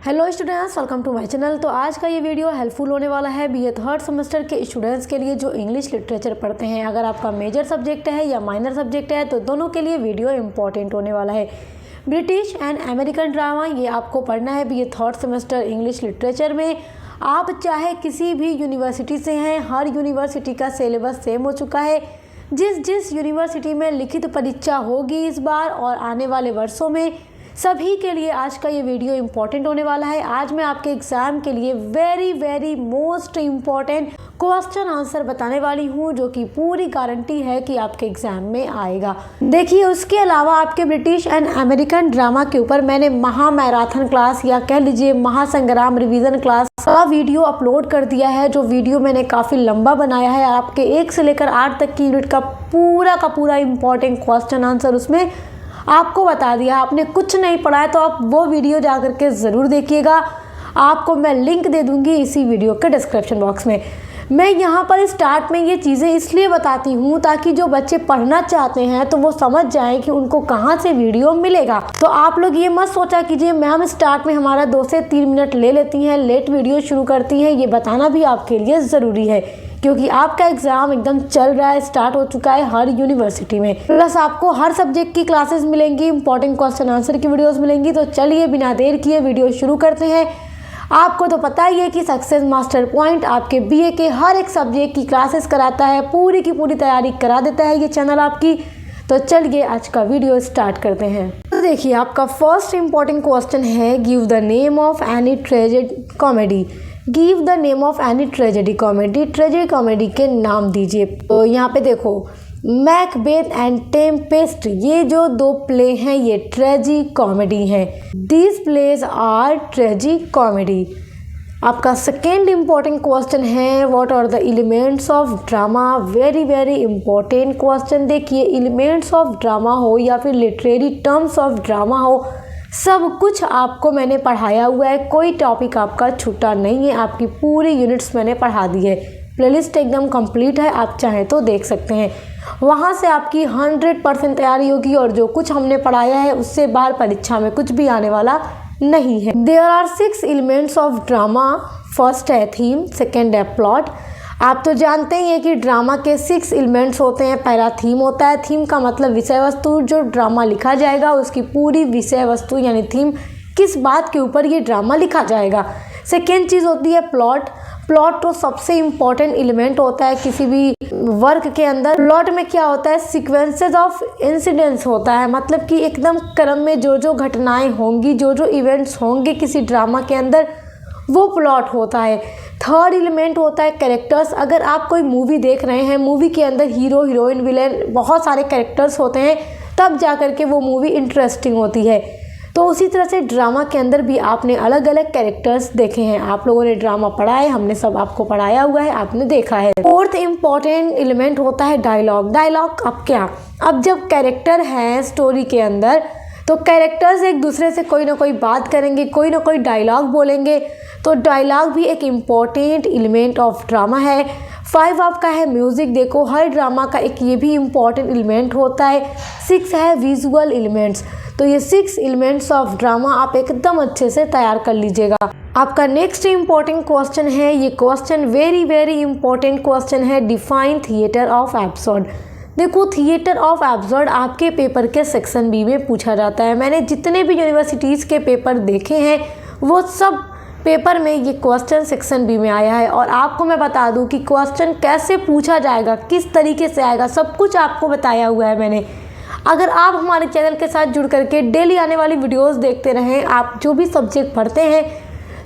Hello students, welcome to my channel. तो आज का ये वीडियो हेल्पफुल होने वाला है बीए थर्ड सेमेस्टर के स्टूडेंट्स के लिए जो इंग्लिश लिटरेचर पढ़ते हैं। अगर आपका मेजर सब्जेक्ट है या माइनर सब्जेक्ट है तो दोनों के लिए वीडियो इंपॉर्टेंट होने वाला है। ब्रिटिश एंड अमेरिकन ड्रामा ये आपको पढ़ना है BA third semester English literature में। आप चाहे किसी भी यूनिवर्सिटी से हैं, हर यूनिवर्सिटी का सिलेबस सेम हो चुका है। जिस यूनिवर्सिटी में लिखित परीक्षा होगी इस बार और आने वाले वर्षों में, सभी के लिए आज का ये वीडियो इम्पॉर्टेंट होने वाला है। आज मैं आपके एग्ज़ाम के लिए very most important question answer बताने वाली हूँ, जो कि पूरी गारंटी है कि आपके एग्ज़ाम में आएगा। देखिए, उसके अलावा आपके ब्रिटिश एंड अमेरिकन ड्रामा के ऊपर मैंने महामैराथन क्लास या कह लीजिए महासंग्राम रिवीजन क्लास का वीडियो अपलोड कर दिया है। जो वीडियो मैंने काफ़ी लंबा बनाया है, आपके 1 से लेकर 8 तक की यूनिट का पूरा इम्पॉर्टेंट क्वेश्चन आंसर उसमें आपको बता दिया। आपने कुछ नहीं पढ़ा है तो आप वो वीडियो जा कर के ज़रूर देखिएगा। आपको मैं लिंक दे दूंगी इसी वीडियो के डिस्क्रिप्शन बॉक्स में। मैं यहाँ पर स्टार्ट में ये चीज़ें इसलिए बताती हूँ ताकि जो बच्चे पढ़ना चाहते हैं तो वो समझ जाएं कि उनको कहाँ से वीडियो मिलेगा। तो आप लोग ये मत सोचा कीजिए मैम स्टार्ट में हमारा 2 से 3 मिनट ले लेती हैं, लेट वीडियो शुरू करती हैं। ये बताना भी आपके लिए ज़रूरी है क्योंकि आपका एग्ज़ाम एकदम चल रहा है, स्टार्ट हो चुका है हर यूनिवर्सिटी में। प्लस आपको हर सब्जेक्ट की क्लासेस मिलेंगी, इंपॉर्टेंट क्वेश्चन आंसर की वीडियोस मिलेंगी। तो चलिए बिना देर किए वीडियो शुरू करते हैं। आपको तो पता ही है कि सक्सेस मास्टर पॉइंट आपके बीए के हर एक सब्जेक्ट की क्लासेस कराता है, पूरी की पूरी तैयारी करा देता है ये चैनल आपकी। तो चलिए आज का वीडियो स्टार्ट करते हैं। तो देखिए, आपका फर्स्ट इंपॉर्टेंट क्वेश्चन है, give the name of any tragedy comedy. Give the name of any tragedy comedy. Tragedy comedy के नाम दीजिए। तो यहाँ पे देखो, मैकबेथ एंड टेम्पेस्ट, ये जो 2 प्ले हैं ये ट्रेजी कॉमेडी हैं। These plays are tragicomedy. आपका सेकेंड इम्पॉर्टेंट क्वेश्चन है, what are the elements of drama. Very important question. देखिए, एलिमेंट्स ऑफ ड्रामा हो या फिर लिटरेरी टर्म्स ऑफ ड्रामा हो, सब कुछ आपको मैंने पढ़ाया हुआ है। कोई टॉपिक आपका छूटा नहीं है। आपकी पूरी यूनिट्स मैंने पढ़ा दी है। प्लेलिस्ट एकदम कंप्लीट है, आप चाहें तो देख सकते हैं। वहाँ से आपकी 100% तैयारी होगी और जो कुछ हमने पढ़ाया है उससे बाहर परीक्षा में कुछ भी आने वाला नहीं है। There are 6 elements of drama. First है थीम, सेकेंड है प्लॉट। आप तो जानते ही हैं कि ड्रामा के 6 एलिमेंट्स होते हैं। पहला थीम होता है। थीम का मतलब विषय वस्तु। जो ड्रामा लिखा जाएगा उसकी पूरी विषय वस्तु यानी थीम, किस बात के ऊपर ये ड्रामा लिखा जाएगा। सेकेंड चीज़ होती है प्लॉट। प्लॉट तो सबसे इम्पॉर्टेंट एलिमेंट होता है किसी भी वर्क के अंदर। प्लॉट में क्या होता है, सीक्वेंसेस ऑफ इंसिडेंट्स होता है, मतलब कि एकदम क्रम में जो घटनाएं होंगी, जो इवेंट्स होंगे किसी ड्रामा के अंदर, वो प्लॉट होता है। थर्ड एलिमेंट होता है कैरेक्टर्स। अगर आप कोई मूवी देख रहे हैं, मूवी के अंदर हीरो हीरोइन विलेन बहुत सारे कैरेक्टर्स होते हैं, तब जा कर के वो मूवी इंटरेस्टिंग होती है। तो उसी तरह से ड्रामा के अंदर भी आपने अलग अलग कैरेक्टर्स देखे हैं। आप लोगों ने ड्रामा पढ़ा है, हमने सब आपको पढ़ाया हुआ है, आपने देखा है। फोर्थ इम्पॉर्टेंट एलिमेंट होता है डायलॉग। डायलॉग अब क्या, अब जब कैरेक्टर हैं स्टोरी के अंदर तो कैरेक्टर्स एक दूसरे से कोई ना कोई बात करेंगे, कोई ना कोई डायलॉग बोलेंगे। तो डायलॉग भी एक इम्पॉर्टेंट एलिमेंट ऑफ ड्रामा है। 5 आपका है म्यूज़िक। देखो, हर ड्रामा का एक ये भी इम्पॉर्टेंट एलिमेंट होता है। 6 है विजुअल एलिमेंट्स। तो ये 6 एलिमेंट्स ऑफ ड्रामा आप एकदम अच्छे से तैयार कर लीजिएगा। आपका नेक्स्ट इम्पॉर्टेंट क्वेश्चन है, ये क्वेश्चन वेरी इम्पॉर्टेंट क्वेश्चन है, डिफाइन थिएटर ऑफ एब्सर्ड। देखो, थिएटर ऑफ एब्सर्ड आपके पेपर के सेक्शन बी में पूछा जाता है। मैंने जितने भी यूनिवर्सिटीज़ के पेपर देखे हैं वो सब पेपर में ये क्वेश्चन सेक्शन बी में आया है। और आपको मैं बता दूं कि क्वेश्चन कैसे पूछा जाएगा, किस तरीके से आएगा, सब कुछ आपको बताया हुआ है मैंने। अगर आप हमारे चैनल के साथ जुड़ करके डेली आने वाली वीडियोस देखते रहें, आप जो भी सब्जेक्ट पढ़ते हैं,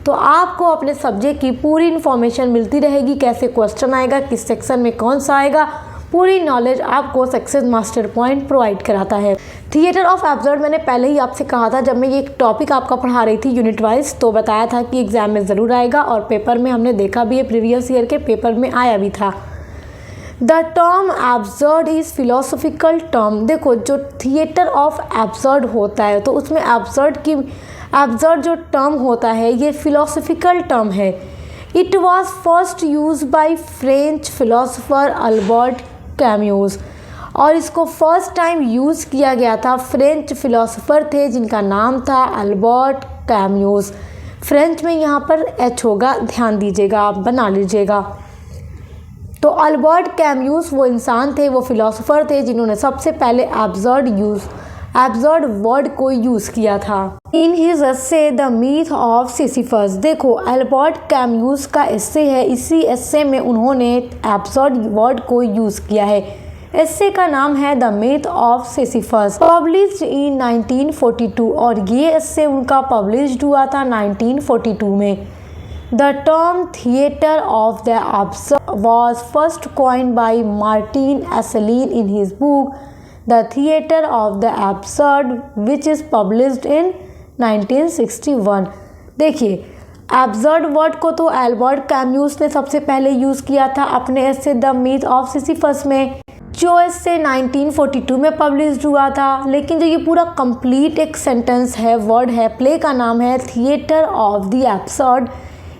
तो आपको अपने सब्जेक्ट की पूरी इन्फॉर्मेशन मिलती रहेगी। कैसे क्वेश्चन आएगा, किस सेक्शन में कौन सा आएगा, पूरी नॉलेज आपको सक्सेस मास्टर पॉइंट प्रोवाइड कराता है। थिएटर ऑफ एब्सर्ड मैंने पहले ही आपसे कहा था, जब मैं ये टॉपिक आपका पढ़ा रही थी यूनिट वाइज, तो बताया था कि एग्जाम में ज़रूर आएगा और पेपर में हमने देखा भी है, प्रीवियस ईयर के पेपर में आया भी था। The term absurd is philosophical term. देखो, जो थिएटर ऑफ एब्सर्ड होता है तो उसमें एब्सर्ड जो टर्म होता है ये फिलोसफिकल टर्म है। It was first use by French philosopher Albert Camus. और इसको फर्स्ट टाइम यूज़ किया गया था, फ्रेंच फिलोसोफर थे जिनका नाम था अल्बर्ट कैम्यूज। फ्रेंच में यहाँ पर एच होगा, ध्यान दीजिएगा, आप बना लीजिएगा। तो अल्बर्ट कैम्यूस वो इंसान थे, वो फिलोसोफर थे जिन्होंने सबसे पहले एब्सर्ड वर्ड को यूज़ किया था। In his essay the myth of Sisyphus, देखो अल्बर्ट कैम्यूस का एस्से है, इसी एस्से में उन्होंने एब्सर्ड वर्ड को यूज़ किया है। एस्से का नाम है the myth of Sisyphus, published in 1942 और ये एस्से उनका पब्लिश्ड हुआ था 1942 में। The term theatre of the absurd was first coined by Martin Esselin in his book The Theatre of the Absurd, which is published in 1961। देखिए absurd word को तो Albert कैम्यूस ने सबसे पहले यूज़ किया था अपने एस्से द मीथ ऑफ सिसिफस में, जो एस्से 1942 में पब्लिश्ड हुआ था। लेकिन जो ये पूरा कंप्लीट एक सेंटेंस है, वर्ड है, प्ले का नाम है थिएटर ऑफ द एब्सर्ड,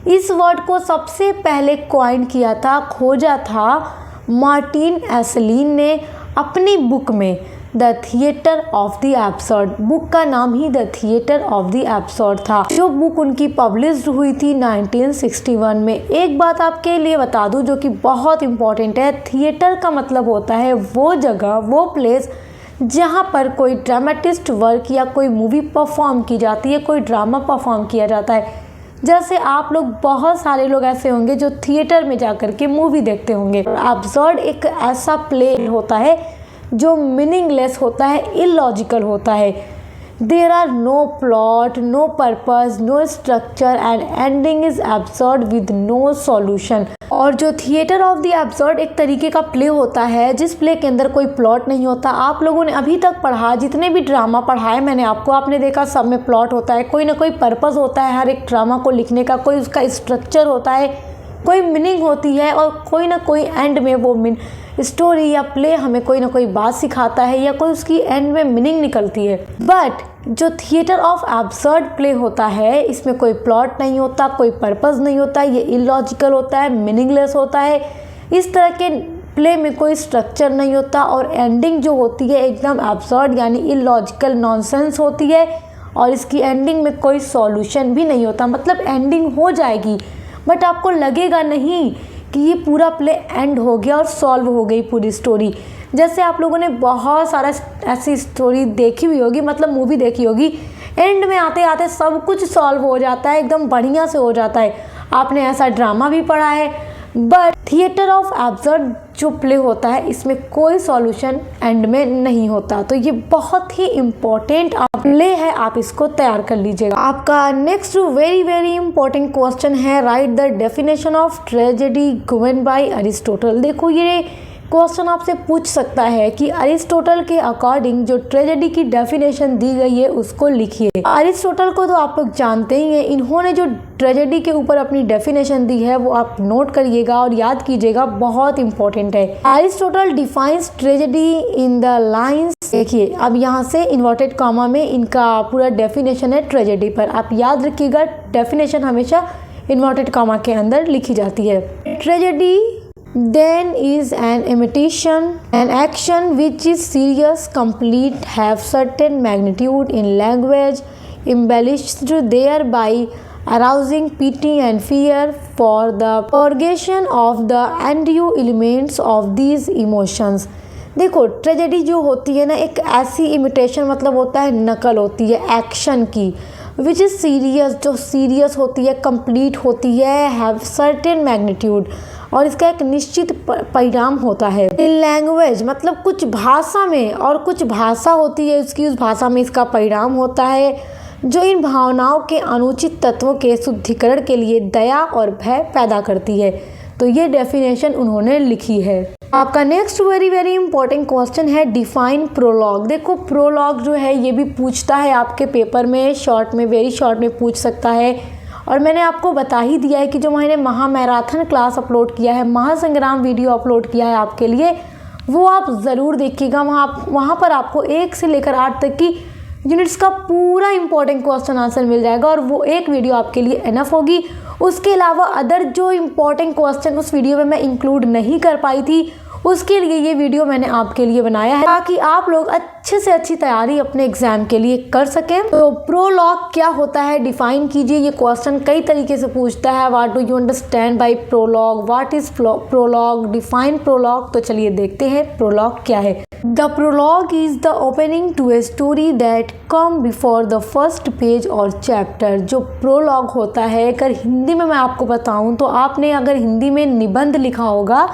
इस वर्ड को सबसे पहले कॉइन किया था, खोजा था मार्टिन एसलिन ने अपनी बुक में the theatre of the absurd. Book का नाम ही the theatre of the absurd था, जो बुक उनकी पब्लिश्ड हुई थी 1961 में। एक बात आपके लिए बता दूं जो कि बहुत इंपॉर्टेंट है, थिएटर का मतलब होता है वो जगह, वो प्लेस जहाँ पर कोई ड्रामेटिस्ट वर्क या कोई मूवी परफॉर्म की जाती है, कोई ड्रामा परफॉर्म किया जाता है। जैसे आप लोग, बहुत सारे लोग ऐसे होंगे जो थिएटर में जाकर के मूवी देखते होंगे। एब्सर्ड एक ऐसा प्ले होता है जो मीनिंगलेस होता है, इलॉजिकल होता है। There are no plot, no purpose, no structure and ending is absurd with no solution. और जो थिएटर ऑफ द एब्सर्ड एक तरीके का प्ले होता है जिस प्ले के अंदर कोई प्लॉट नहीं होता। आप लोगों ने अभी तक पढ़ा, जितने भी ड्रामा पढ़ाए मैंने आपको, आपने देखा सब में प्लॉट होता है, कोई ना कोई पर्पस होता है हर एक ड्रामा को लिखने का, कोई उसका स्ट्रक्चर होता है, कोई मीनिंग होती है और कोई ना कोई एंड में वो स्टोरी या प्ले हमें कोई ना कोई बात सिखाता है या कोई उसकी एंड में मीनिंग निकलती है। बट जो थिएटर ऑफ एब्सर्ड प्ले होता है, इसमें कोई प्लॉट नहीं होता, कोई पर्पस नहीं होता, ये इलॉजिकल होता है, मीनिंगलेस होता है। इस तरह के प्ले में कोई स्ट्रक्चर नहीं होता और एंडिंग जो होती है एकदम एब्सर्ड यानी इलॉजिकल नॉनसेंस होती है और इसकी एंडिंग में कोई सॉल्यूशन भी नहीं होता। मतलब एंडिंग हो जाएगी बट आपको लगेगा नहीं कि ये पूरा प्ले एंड हो गया और सॉल्व हो गई पूरी स्टोरी। जैसे आप लोगों ने बहुत सारा ऐसी स्टोरी देखी हुई होगी, मतलब मूवी देखी होगी, एंड में आते आते सब कुछ सॉल्व हो जाता है, एकदम बढ़िया से हो जाता है। आपने ऐसा ड्रामा भी पढ़ा है। बट थिएटर ऑफ एब्सर्ड जो प्ले होता है, इसमें कोई सॉल्यूशन एंड में नहीं होता। तो ये बहुत ही इम्पोर्टेंट प्ले है, आप इसको तैयार कर लीजिएगा। आपका नेक्स्ट वेरी इंपॉर्टेंट क्वेश्चन है, right the definition of tragedy given by Aristotle. देखो ये क्वेश्चन आपसे पूछ सकता है कि अरिस्टोटल के अकॉर्डिंग जो ट्रेजेडी की डेफिनेशन दी गई है उसको लिखिए। अरिस्टोटल को तो आप लोग जानते ही हैं, इन्होंने जो ट्रेजेडी के ऊपर अपनी डेफिनेशन दी है वो आप नोट करिएगा और याद कीजिएगा, बहुत इंपॉर्टेंट है। Aristotle defines tragedy in the lines, देखिए अब यहाँ से इन्वर्टेड कॉमा में इनका पूरा डेफिनेशन है ट्रेजेडी पर, आप याद रखिएगा डेफिनेशन हमेशा इन्वर्टेड कॉमा के अंदर लिखी जाती है। Tragedy then is an imitation, an action which is serious, complete, have certain magnitude in language, embellished thereby arousing pity and fear for the purgation of the undue elements of these emotions। देखो tragedy जो होती है ना, एक ऐसी imitation मतलब होता है नकल होती है एक्शन की, विच इज़ सीरियस, जो सीरियस होती है, कंप्लीट होती है, हैव सर्टेन मैग्नीट्यूड और इसका एक निश्चित परिणाम होता है। इन लैंग्वेज मतलब कुछ भाषा में, और कुछ भाषा होती है उसकी, उस भाषा में इसका परिणाम होता है जो इन भावनाओं के अनुचित तत्वों के शुद्धिकरण के लिए दया और भय पैदा करती है। तो ये डेफिनेशन उन्होंने लिखी है। आपका नेक्स्ट वेरी इंपॉर्टेंट क्वेश्चन है, डिफाइन प्रोलॉग। देखो प्रोलॉग जो है ये भी पूछता है आपके पेपर में, शॉर्ट में, वेरी शॉर्ट में पूछ सकता है। और मैंने आपको बता ही दिया है कि जो मैंने महामैराथन क्लास अपलोड किया है, महासंग्राम वीडियो अपलोड किया है आपके लिए, वो आप ज़रूर देखिएगा। वहाँ पर आपको 1 से लेकर 8 तक की यूनिट्स का पूरा इंपॉर्टेंट क्वेश्चन आंसर मिल जाएगा और वो एक वीडियो आपके लिए इनफ होगी। उसके अलावा अदर जो इम्पॉर्टेंट क्वेश्चन उस वीडियो में मैं इंक्लूड नहीं कर पाई थी, उसके लिए ये वीडियो मैंने आपके लिए बनाया है ताकि आप लोग अच्छे से अच्छी तैयारी अपने एग्जाम के लिए कर सकें। तो प्रोलॉग क्या होता है डिफाइन कीजिए। ये क्वेश्चन कई तरीके से पूछता है। What do you understand by prologue, what is prologue, define prologue. तो चलिए देखते हैं प्रोलॉग क्या है। The prologue is the opening to a story that come before the first page और चैप्टर। जो प्रोलॉग होता है, अगर हिंदी में मैं आपको बताऊं तो आपने अगर हिंदी में निबंध लिखा होगा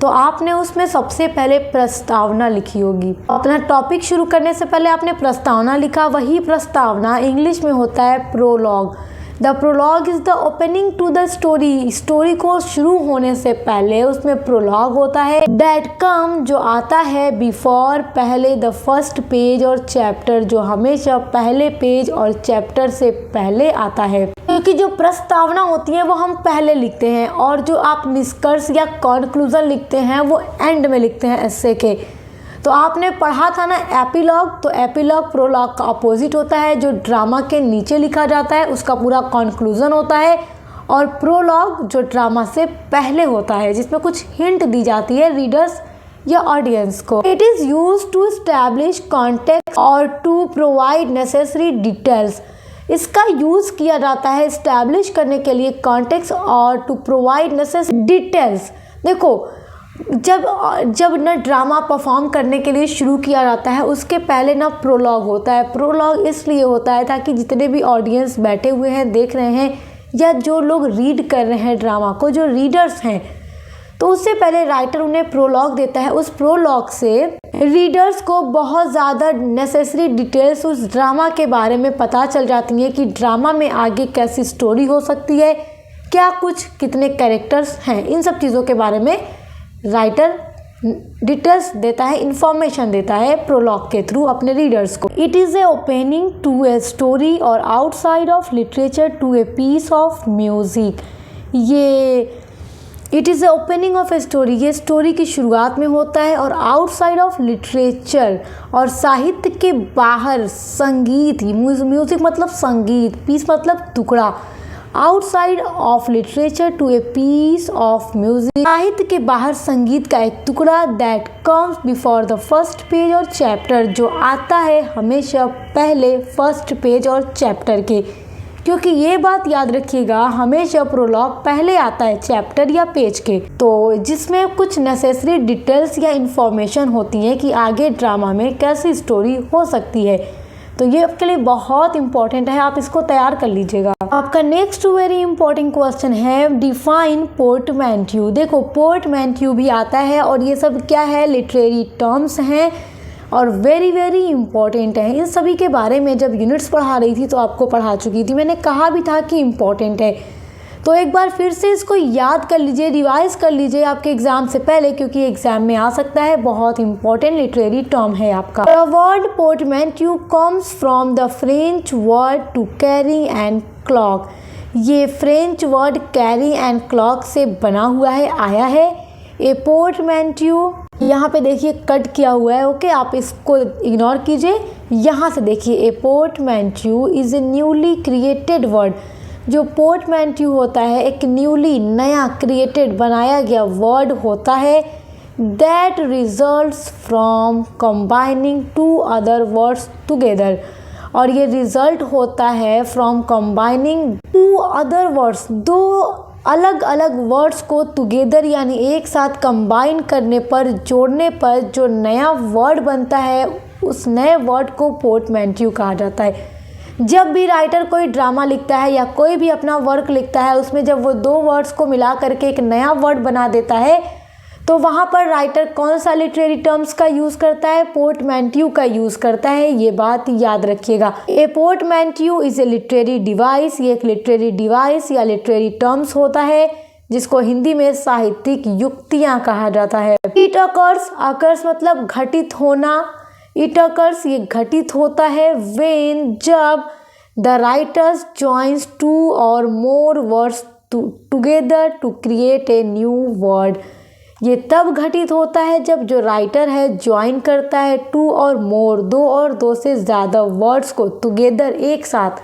तो आपने उसमें सबसे पहले प्रस्तावना लिखी होगी। अपना टॉपिक शुरू करने से पहले आपने प्रस्तावना लिखा, वही प्रस्तावना इंग्लिश में होता है prologue. The prologue is the opening to the story. Story को शुरू होने से पहले उसमें प्रोलॉग होता है। दैट कम जो आता है बिफोर पहले द फर्स्ट पेज और चैप्टर, जो हमेशा पहले पेज और चैप्टर से पहले आता है। क्योंकि जो प्रस्तावना होती है वो हम पहले लिखते हैं और जो आप निष्कर्ष या कॉन्क्लूजन लिखते हैं वो एंड में लिखते हैं एस्से के। तो आपने पढ़ा था ना एपिलॉग, तो एपिलॉग प्रोलॉग का अपोजिट होता है। जो ड्रामा के नीचे लिखा जाता है उसका पूरा कॉन्क्लूजन होता है, और प्रोलॉग जो ड्रामा से पहले होता है जिसमें कुछ हिंट दी जाती है रीडर्स या ऑडियंस को। It is used to establish context और टू प्रोवाइड नेसेसरी डिटेल्स। इसका यूज़ किया जाता है इस्टेब्लिश करने के लिए कॉन्टेक्स्ट और टू प्रोवाइड नेसेसरी डिटेल्स। देखो जब ना ड्रामा परफॉर्म करने के लिए शुरू किया जाता है उसके पहले ना प्रोलॉग होता है। प्रोलॉग इसलिए होता है ताकि जितने भी ऑडियंस बैठे हुए हैं देख रहे हैं या जो लोग रीड कर रहे हैं ड्रामा को, जो रीडर्स हैं, तो उससे पहले राइटर उन्हें प्रोलॉग देता है। उस प्रोलॉग से रीडर्स को बहुत ज़्यादा नेसेसरी डिटेल्स उस ड्रामा के बारे में पता चल जाती हैं कि ड्रामा में आगे कैसी स्टोरी हो सकती है, क्या कुछ कितने कैरेक्टर्स हैं, इन सब चीज़ों के बारे में राइटर डिटेल्स देता है, इंफॉर्मेशन देता है प्रोलॉग के थ्रू अपने रीडर्स को। It is a opening to a story or outside of literature to a piece of music. It is a opening of a story, ये स्टोरी की शुरुआत में होता है, और आउटसाइड ऑफ लिटरेचर और साहित्य के बाहर संगीत, म्यूज़िक मतलब संगीत, पीस मतलब टुकड़ा, outside of literature to a piece of music, साहित्य के बाहर संगीत का एक टुकड़ा। That comes before the first page और चैप्टर, जो आता है हमेशा पहले फर्स्ट पेज और चैप्टर के। क्योंकि ये बात याद रखिएगा, हमेशा प्रोलॉग पहले आता है चैप्टर या पेज के, तो जिसमें कुछ नेसेसरी डिटेल्स या इंफॉर्मेशन होती है कि आगे ड्रामा में कैसी स्टोरी हो सकती है। तो ये आपके लिए बहुत इंपॉर्टेंट है, आप इसको तैयार कर लीजिएगा। आपका नेक्स्ट वेरी इंपॉर्टेंट क्वेश्चन है डिफाइन पोर्टमैंट्यू। देखो पोर्टमैंट्यू भी आता है और ये सब क्या है, लिटरेरी टर्म्स हैं और वेरी वेरी इंपॉर्टेंट है। इन सभी के बारे में जब यूनिट्स पढ़ा रही थी तो आपको पढ़ा चुकी थी, मैंने कहा भी था कि इम्पॉर्टेंट है। तो एक बार फिर से इसको याद कर लीजिए, रिवाइज कर लीजिए आपके एग्जाम से पहले, क्योंकि एग्जाम में आ सकता है। बहुत इंपॉर्टेंट लिटरेरी टर्म है आपका। The word portmanteau comes from the French word to carry and cloak. ये French word carry and cloak से बना हुआ है, आया है। ए पोर्टमैंट्यू यहाँ पे देखिए कट किया हुआ है, ओके, आप इसको इग्नोर कीजिए। यहाँ से देखिए, a portmanteau is a newly created word. जो पोर्टमैंट्यू होता है एक न्यूली, नया, क्रिएटेड, बनाया गया वर्ड होता है। That results from combining two other words together, और ये रिजल्ट होता है from combining two other words, दो अलग अलग वर्ड्स को टुगेदर यानी एक साथ कंबाइन करने पर, जोड़ने पर जो नया वर्ड बनता है उस नए वर्ड को पोर्टमैंट्यू कहा जाता है। जब भी राइटर कोई ड्रामा लिखता है या कोई भी अपना वर्क लिखता है, उसमें जब वो दो वर्ड्स को मिला करके एक नया वर्ड बना देता है, तो वहाँ पर राइटर कौन सा लिटरेरी टर्म्स का यूज़ करता है, पोर्टमैंट्यू का यूज़ करता है। ये बात याद रखिएगा। ए portmanteau is A literary device, ये एक लिटरेरी डिवाइस या लिटरेरी टर्म्स होता है जिसको हिंदी में साहित्यिक युक्तियाँ कहा जाता है। इट अकर्स, अकर्स मतलब घटित होना, इट अकर्स ये घटित होता है। व्हेन जब द राइटर्स जॉइंस टू और more words together to create a new word, ये तब घटित होता है जब जो राइटर है ज्वाइन करता है टू और मोर, दो और दो से ज़्यादा वर्ड्स को टुगेदर एक साथ,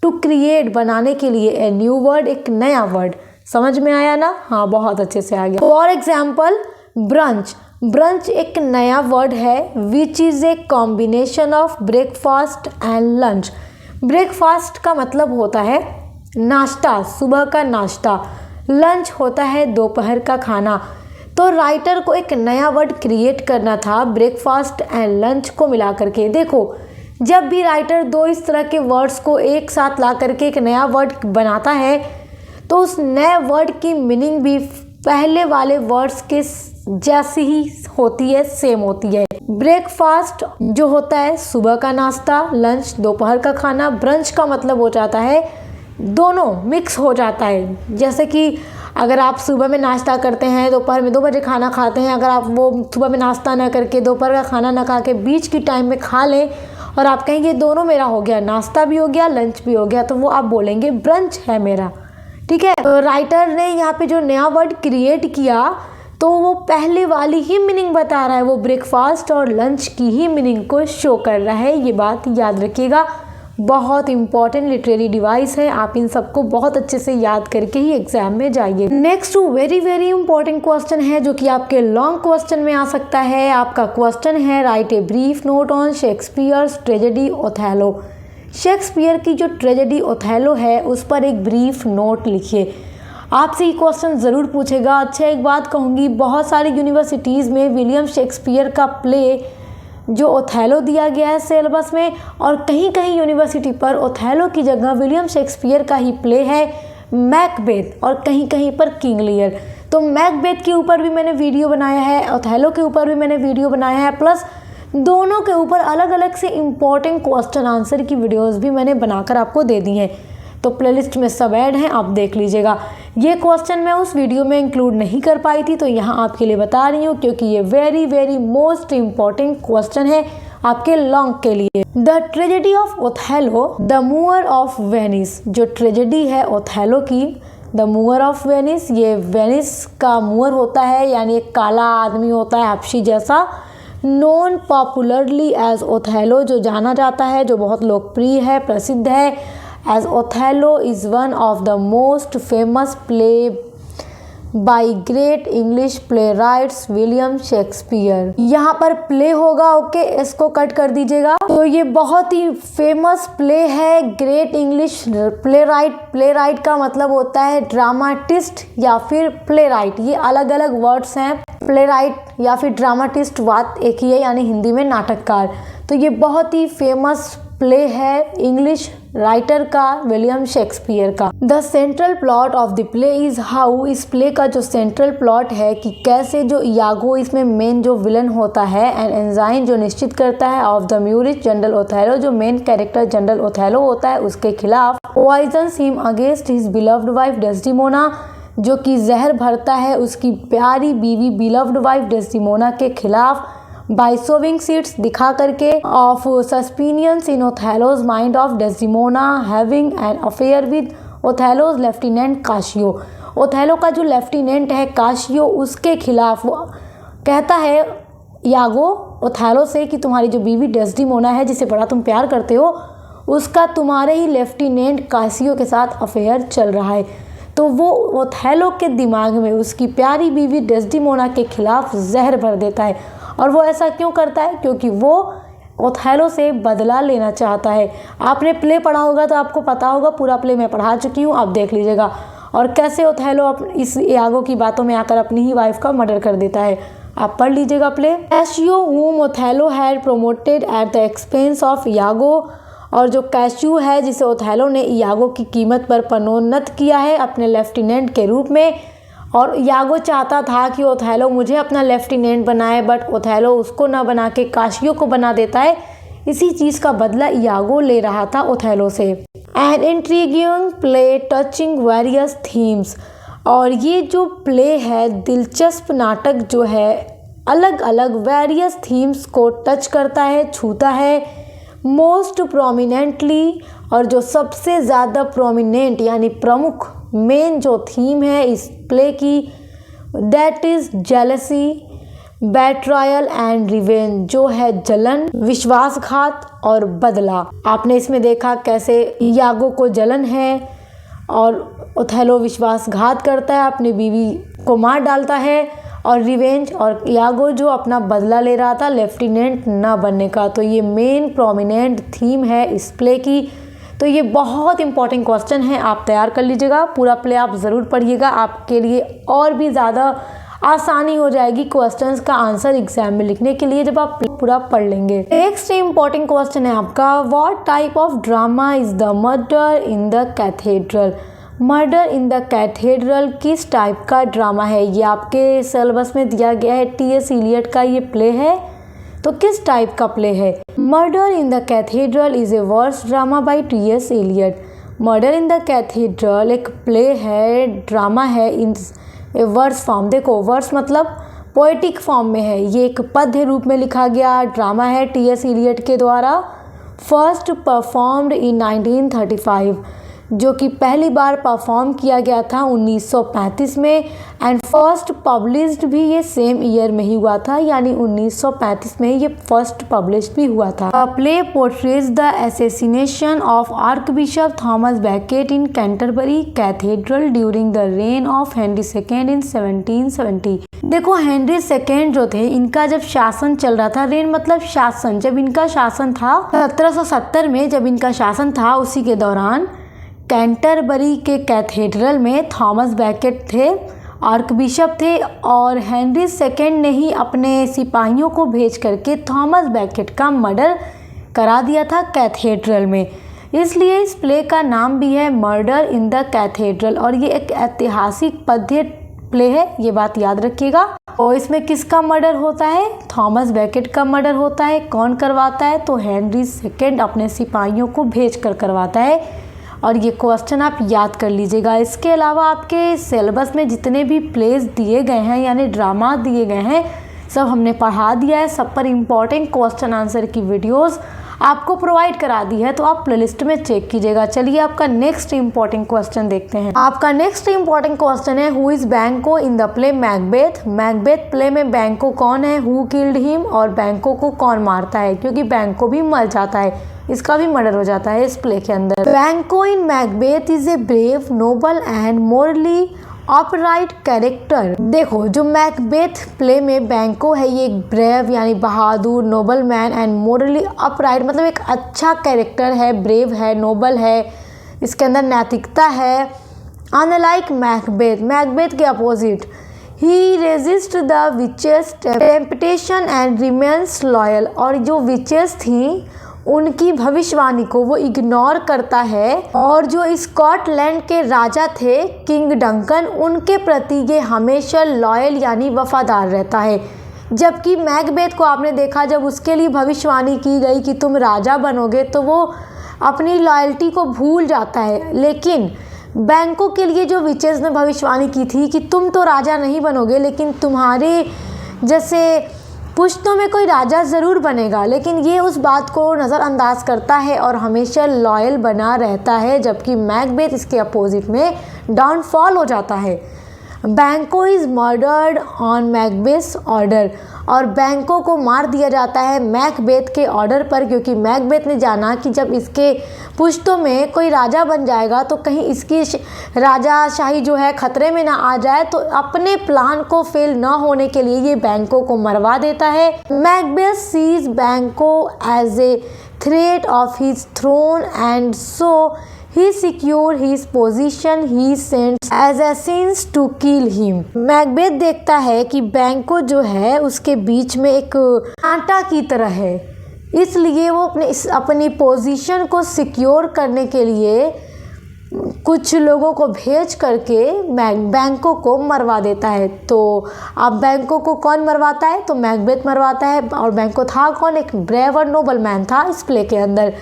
टू क्रिएट बनाने के लिए ए न्यू वर्ड, एक नया वर्ड। समझ में आया ना? हाँ, बहुत अच्छे से आ गया। For example brunch. ब्रंच एक नया वर्ड है which is a combination of breakfast and lunch. Breakfast का मतलब होता है नाश्ता, सुबह का नाश्ता। लंच होता है दोपहर का खाना। तो राइटर को एक नया वर्ड क्रिएट करना था ब्रेकफास्ट एंड लंच को मिला करके। देखो, जब भी राइटर दो इस तरह के वर्ड्स को एक साथ ला करके एक नया वर्ड बनाता है तो उस नए वर्ड की मीनिंग भी पहले वाले वर्ड्स के जैसी ही होती है, सेम होती है। ब्रेकफास्ट जो होता है सुबह का नाश्ता, लंच दोपहर का खाना, ब्रंच का मतलब हो जाता है दोनों मिक्स हो जाता है। जैसे कि अगर आप सुबह में नाश्ता करते हैं, दोपहर में 2 बजे खाना खाते हैं, अगर आप वो सुबह में नाश्ता ना करके दोपहर का खाना ना खा के बीच की टाइम में खा लें और आप कहेंगे दोनों मेरा हो गया, नाश्ता भी हो गया लंच भी हो गया, तो वो आप बोलेंगे ब्रंच है मेरा। ठीक है, तो राइटर ने यहाँ पे जो नया वर्ड क्रिएट किया तो वो पहले वाली ही मीनिंग बता रहा है, वो ब्रेकफास्ट और लंच की ही मीनिंग को शो कर रहा है। ये बात याद रखिएगा, बहुत इंपॉर्टेंट लिटरेरी डिवाइस है। आप इन सबको बहुत अच्छे से याद करके ही एग्जाम में जाइए। Next very very important question है जो कि आपके लॉन्ग क्वेश्चन में आ सकता है। आपका क्वेश्चन है right a brief note on Shakespeare's tragedy Othello. Shakespeare की जो ट्रेजेडी ओथेलो है उस पर एक ब्रीफ नोट लिखिए। आपसे ये क्वेश्चन ज़रूर पूछेगा। अच्छा, एक बात कहूँगी, बहुत सारी यूनिवर्सिटीज़ में विलियम शेक्सपियर का प्ले जो ओथेलो दिया गया है सिलेबस में, और कहीं कहीं यूनिवर्सिटी पर ओथेलो की जगह विलियम शेक्सपियर का ही प्ले है मैकबेथ, और कहीं कहीं पर किंग लियर। तो मैकबेथ के ऊपर भी मैंने वीडियो बनाया है, ओथेलो के ऊपर भी मैंने वीडियो बनाया है, प्लस दोनों के ऊपर अलग अलग से इम्पॉर्टेंट क्वेश्चन आंसर की वीडियोज़ भी मैंने बनाकर आपको दे दी हैं। तो प्लेलिस्ट में सब ऐड हैं, आप देख लीजिएगा। ये क्वेश्चन मैं उस वीडियो में इंक्लूड नहीं कर पाई थी तो यहाँ आपके लिए बता रही हूँ, क्योंकि ये very very most important question है आपके लॉन्ग के लिए। The tragedy of Othello the Moor of Venice. जो ट्रेजेडी है ओथेलो की द मूअर ऑफ वेनिस, ये वेनिस का मूअर होता है, यानी एक काला आदमी होता है हबशी जैसा। नोन पॉपुलरली एज ओथेलो, जो जाना जाता है, जो बहुत लोकप्रिय है, प्रसिद्ध है। As Othello is one of the most famous play by great English playwrights William Shakespeare. यहाँ पर प्ले होगा, ओके, इसको कट कर दीजिएगा। तो ये बहुत ही फेमस प्ले है, ग्रेट इंग्लिश प्ले राइट का मतलब होता है ड्रामाटिस्ट या फिर प्ले राइट, ये अलग अलग वर्ड्स हैं। प्ले राइट या फिर ड्रामाटिस्ट बात एक ही है, यानी हिंदी में नाटककार। तो ये बहुत ही फेमस प्ले है इंग्लिश राइटर का, विलियम शेक्सपियर का। The central plot of the play is how, इस प्ले का जो सेंट्रल प्लॉट है कि कैसे जो यागो इसमें मेन जो विलन होता है एंड एंजाइन जो निश्चित करता है of the Moorish general Othello, जो मेन कैरेक्टर जनरल ओथेलो होता है उसके खिलाफ poisons him against his beloved wife Desdemona, जो कि जहर भरता है उसकी प्यारी बीवी बिलव्ड वाइफ डेस्डिमोना के खिलाफ बाय सोविंग सीड्स दिखा करके of suspicions in Othello's mind of Desdemona having an affair with Othello's lieutenant Cassio. Othello का जो लेफ्टिनेंट है काशियो, उसके खिलाफ वो कहता है यागो ओथेलो से कि तुम्हारी जो बीवी डेस्डिमोना है जिसे बड़ा तुम प्यार करते हो, उसका तुम्हारे ही लेफ्टिनेंट काशियो के साथ अफेयर चल रहा है। तो वो ओथेलो के दिमाग में उसकी प्यारी बीवी डेस्डिमोना के खिलाफ जहर भर देता है। और वो ऐसा क्यों करता है? क्योंकि वो ओथेलो से बदला लेना चाहता है। आपने प्ले पढ़ा होगा तो आपको पता होगा, पूरा प्ले मैं पढ़ा चुकी हूँ, आप देख लीजिएगा। और कैसे ओथेलो इस यागो की बातों में आकर अपनी ही वाइफ का मर्डर कर देता है, आप पढ़ लीजिएगा play. Cassio whom Othello had promoted at the expense of Iago, और जो कैशियो है जिसे ओथेलो ने यागो की कीमत पर पदोन्नत किया है अपने लेफ्टिनेंट के रूप में। और यागो चाहता था कि ओथेलो मुझे अपना लेफ्टिनेंट बनाए, बट ओथेलो उसको ना बना के काशियो को बना देता है। इसी चीज़ का बदला यागो ले रहा था ओथेलो से। An intriguing play touching various themes, और ये जो प्ले है दिलचस्प नाटक जो है अलग अलग वेरियस थीम्स को टच करता है, छूता है। मोस्ट प्रोमिनेंटली, और जो सबसे ज़्यादा प्रोमिनेंट यानी प्रमुख मेन जो थीम है इस प्ले की, that is jealousy betrayal and revenge, जो है जलन, विश्वासघात और बदला। आपने इसमें देखा कैसे यागो को जलन है और ओथेलो विश्वासघात करता है, अपनी बीवी को मार डालता है। और रिवेंज, और यागो जो अपना बदला ले रहा था लेफ्टिनेंट ना बनने का। तो ये मेन प्रोमिनेंट थीम है इस प्ले की। तो ये बहुत इंपॉर्टेंट क्वेश्चन है, आप तैयार कर लीजिएगा, पूरा प्ले आप ज़रूर पढ़िएगा, आपके लिए और भी ज़्यादा आसानी हो जाएगी क्वेश्चंस का आंसर एग्जाम में लिखने के लिए जब आप पूरा पढ़ लेंगे। नेक्स्ट इंपॉर्टेंट क्वेश्चन है आपका, what type of drama is the murder in the cathedral. Murder in the cathedral किस टाइप का ड्रामा है, ये आपके सिलेबस में दिया गया है। टी.एस. इलियट का ये प्ले है, तो किस टाइप का प्ले है। Murder in the cathedral is a verse drama by T S. Eliot. Murder in the cathedral एक प्ले है, ड्रामा है इन ए वर्स फॉर्म। देखो वर्स मतलब पोएटिक फॉर्म में है, ये एक पद्य रूप में लिखा गया ड्रामा है टी.एस. इलियट के द्वारा। फर्स्ट परफॉर्म्ड इन 1935, जो कि पहली बार परफॉर्म किया गया था 1935 में, एंड फर्स्ट पब्लिश्ड भी ये सेम ईयर में ही हुआ था, यानी 1935 में ये फर्स्ट पब्लिश भी हुआ था। Play portrays the assassination of archbishop Thomas baked in Canterbury cathedral during the rain of Henry second in 1770। देखो हेनरी सेकेंड जो थे, इनका जब शासन चल रहा था, रेन मतलब शासन, जब इनका शासन था 1770 में, जब इनका शासन था उसी के दौरान कैंटरबरी के कैथेड्रल में थॉमस बैकेट थे, आर्कबिशप थे, और हेनरी सेकेंड ने ही अपने सिपाहियों को भेज करके थॉमस बैकेट का मर्डर करा दिया था कैथेड्रल में। इसलिए इस प्ले का नाम भी है मर्डर इन द कैथेड्रल, और ये एक ऐतिहासिक पद्य प्ले है, ये बात याद रखिएगा। और इसमें किसका मर्डर होता है, थॉमस बैकेट का मर्डर होता है। कौन करवाता है, तो हेनरी सेकेंड अपने सिपाहियों को भेज कर करवाता है, और ये क्वेश्चन आप याद कर लीजिएगा। इसके अलावा आपके सिलेबस में जितने भी प्लेस दिए गए हैं यानी ड्रामा दिए गए हैं, सब हमने पढ़ा दिया है, सब पर इम्पॉर्टेंट क्वेश्चन आंसर की वीडियोस आपको प्रोवाइड करा दी है, तो आप प्लेलिस्ट में चेक कीजिएगा। चलिए आपका नेक्स्ट इंपॉर्टेंट क्वेश्चन देखते हैं। आपका नेक्स्ट इंपॉर्टेंट क्वेश्चन है, हु इज बैंको in the play Macbeth. Macbeth play में बैंको कौन है, हु किल्ड हिम, और बैंको को कौन मारता है, क्योंकि बैंको भी मर जाता है, इसका भी मर्डर हो जाता है इस प्ले के अंदर। Banquo in Macbeth is a brave noble and morally upright character. देखो जो मैकबेथ प्ले में बैंको है, ये एक ब्रेव यानी बहादुर, noble man and morally upright मतलब एक अच्छा कैरेक्टर है, ब्रेव है, नोबल है, इसके अंदर नैतिकता है। अनलाइक मैकबेथ, मैकबेथ के opposite, he resist the witches temptation and remains loyal, और जो विचेस थी उनकी भविष्यवाणी को वो इग्नोर करता है, और जो स्कॉटलैंड के राजा थे किंग डंकन, उनके प्रति ये हमेशा लॉयल यानी वफादार रहता है। जबकि मैकबेथ को आपने देखा, जब उसके लिए भविष्यवाणी की गई कि तुम राजा बनोगे, तो वो अपनी लॉयल्टी को भूल जाता है। लेकिन बैंको के लिए जो विचेस ने भविष्यवाणी की थी कि तुम तो राजा नहीं बनोगे, लेकिन तुम्हारे जैसे पुश्तों में कोई राजा ज़रूर बनेगा, लेकिन ये उस बात को नज़रअंदाज करता है और हमेशा लॉयल बना रहता है। जबकि मैकबेथ इसके अपोजिट में डाउनफॉल हो जाता है। बैंको इज़ मर्डर्ड ऑन मैकबेथ्स ऑर्डर, और बैंको को मार दिया जाता है मैकबेथ के ऑर्डर पर, क्योंकि मैकबेथ ने जाना कि जब इसके पुश्तों में कोई राजा बन जाएगा तो कहीं इसकी राजाशाही जो है खतरे में ना आ जाए, तो अपने प्लान को फेल ना होने के लिए ये बैंको को मरवा देता है। Macbeth sees Banquo as a threat of his throne and so he secure his position, he sends assassins to kill him। Macbeth देखता है कि बैंको जो है उसके बीच में एक कांटा की तरह है, इसलिए वो अपनी पोजीशन को सिक्योर करने के लिए कुछ लोगों को भेज करके बैंको को मरवा देता है। तो अब बैंको को कौन मरवाता है, तो मैकबेथ मरवाता है। और बैंको था कौन, एक ब्रेव और नोबल मैन था इस प्ले के अंदर।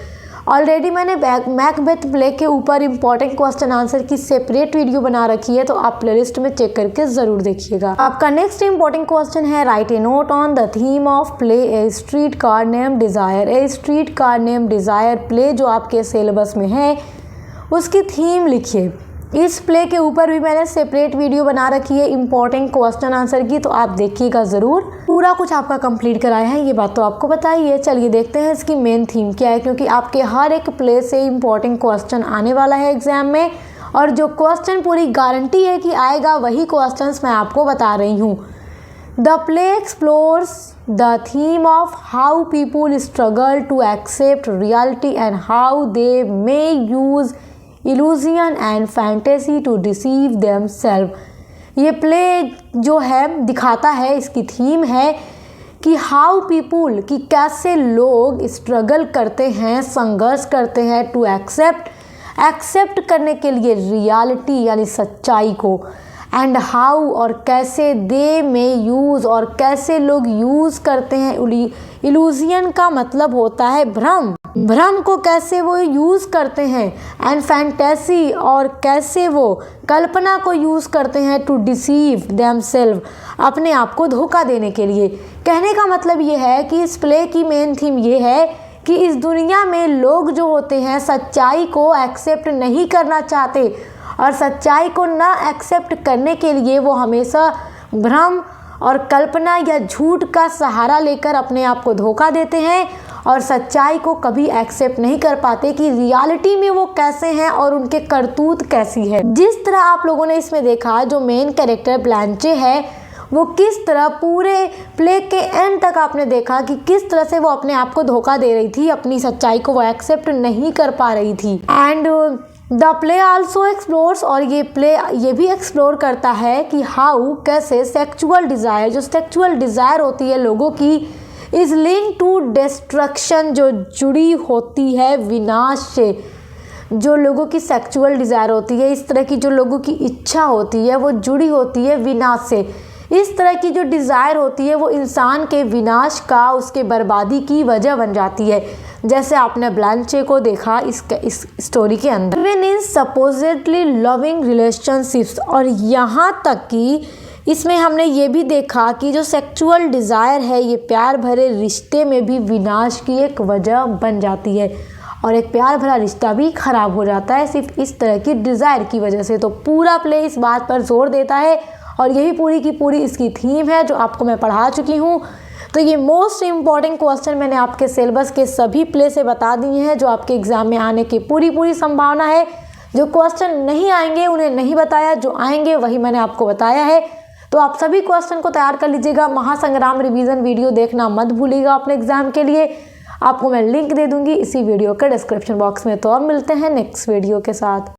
ऑलरेडी मैंने मैकबेथ प्ले के ऊपर इंपॉर्टेंट क्वेश्चन आंसर की सेपरेट वीडियो बना रखी है, तो आप प्लेलिस्ट में चेक करके ज़रूर देखिएगा। आपका नेक्स्ट इंपॉर्टेंट क्वेश्चन है, right A note on the theme of play A street car name desire. A street car name desire play जो आपके सिलेबस में है उसकी थीम लिखिए। इस प्ले के ऊपर भी मैंने सेपरेट वीडियो बना रखी है इंपॉर्टेंट क्वेश्चन आंसर की, तो आप देखिएगा ज़रूर। पूरा कुछ आपका कंप्लीट कराया है, ये बात तो आपको पता ही है। चलिए देखते हैं इसकी मेन थीम क्या है, क्योंकि आपके हर एक प्ले से इंपॉर्टेंट क्वेश्चन आने वाला है एग्जाम में, और जो क्वेश्चन पूरी गारंटी है कि आएगा वही क्वेश्चंस मैं आपको बता रही हूँ। The play explores the theme of how people struggle to accept reality and how they may use illusion and fantasy to deceive themselves. ये प्ले जो है दिखाता है, इसकी थीम है कि हाउ पीपुल, कि कैसे लोग स्ट्रगल करते हैं, संघर्ष करते हैं टू एक्सेप्ट करने के लिए रियलिटी यानी सच्चाई को, एंड हाउ और कैसे दे में यूज़ और कैसे लोग यूज़ करते हैं। इल्यूजन का मतलब होता है भ्रम को कैसे वो यूज़ करते हैं, एंड फैंटेसी और कैसे वो कल्पना को यूज़ करते हैं टू डिसीव देमसेल्व, अपने आप को धोखा देने के लिए। कहने का मतलब ये है कि इस प्ले की मेन थीम ये है कि इस दुनिया में लोग जो होते हैं सच्चाई को एक्सेप्ट नहीं करना चाहते, और सच्चाई को ना एक्सेप्ट करने के लिए वो हमेशा भ्रम और कल्पना या झूठ का सहारा लेकर अपने आप को धोखा देते हैं, और सच्चाई को कभी एक्सेप्ट नहीं कर पाते कि रियलिटी में वो कैसे हैं और उनके करतूत कैसी है। जिस तरह आप लोगों ने इसमें देखा, जो मेन कैरेक्टर ब्लांचे है वो किस तरह पूरे प्ले के एंड तक आपने देखा कि किस तरह से वो अपने आप को धोखा दे रही थी, अपनी सच्चाई को वो एक्सेप्ट नहीं कर पा रही थी। And the play also explores, और ये प्ले ये भी एक्सप्लोर करता है कि हाउ कैसे सेक्सुअल डिज़ायर, जो सेक्सुअल डिज़ायर होती है लोगों की, इज़ लिंक टू डिस्ट्रक्शन, जो जुड़ी होती है विनाश से। जो लोगों की सेक्सुअल डिज़ायर होती है, इस तरह की जो लोगों की इच्छा होती है वो जुड़ी होती है विनाश से। इस तरह की जो डिज़ायर होती है वो इंसान के विनाश का, उसके बर्बादी की वजह बन जाती है, जैसे आपने ब्लांचे को देखा इस स्टोरी के अंदर। Even in supposedly loving relationships, और यहाँ तक कि इसमें हमने ये भी देखा कि जो सेक्सुअल डिज़ायर है ये प्यार भरे रिश्ते में भी विनाश की एक वजह बन जाती है, और एक प्यार भरा रिश्ता भी ख़राब हो जाता है सिर्फ इस तरह की डिज़ायर की वजह से। तो पूरा प्ले इस बात पर जोर देता है, और यही पूरी की पूरी इसकी थीम है जो आपको मैं पढ़ा चुकी हूँ। तो ये मोस्ट इम्पॉर्टेंट क्वेश्चन मैंने आपके सिलेबस के सभी प्ले से बता दिए हैं, जो आपके एग्ज़ाम में आने की पूरी संभावना है। जो क्वेश्चन नहीं आएंगे उन्हें नहीं बताया, जो आएंगे वही मैंने आपको बताया है। तो आप सभी क्वेश्चन को तैयार कर लीजिएगा। महासंग्राम रिवीजन वीडियो देखना मत भूलिएगा अपने एग्ज़ाम के लिए। आपको मैं लिंक दे दूँगी इसी वीडियो के डिस्क्रिप्शन बॉक्स में। तो अब मिलते हैं नेक्स्ट वीडियो के साथ।